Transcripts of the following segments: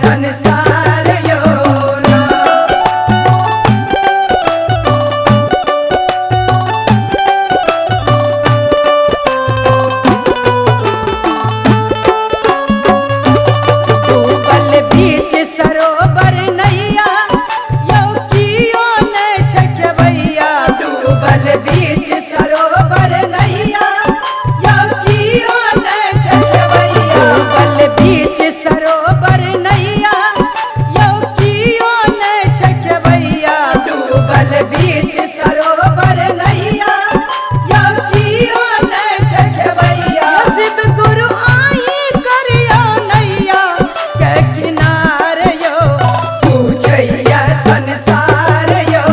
संसार यो ना। डूबल बीच सरोवर नैया यो कियो न छकवैया। डूबल बीच सरोवर नैया यो कियो न छकवैया। डूबल बीच सरोवर नैया यो कियो न छकवैया। डूबल बीच सरोवर नैया यो कियो न छकवैया। शिव गुरु आई करियो नैया के किनारे यो पूछैया संसार यो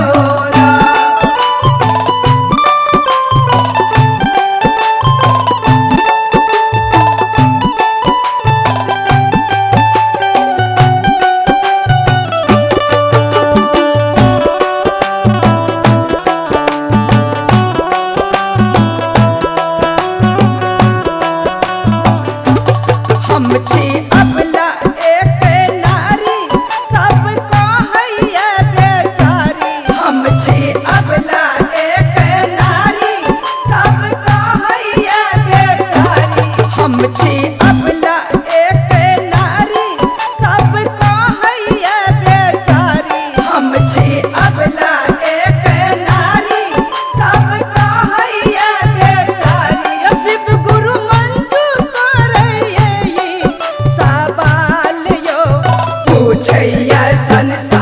ना। हम छी अबला एक नारी सबको हैया बेचारी। हम छी अबला एक नारी सबको हैया बेचारी। हम छी अबला एक नारी सबको हैया बेचारी। हम छी अबला एक नारी सबको हैया बेचारी। शिव गुरु मंजूर करे सवाल यो पूछैया संसार।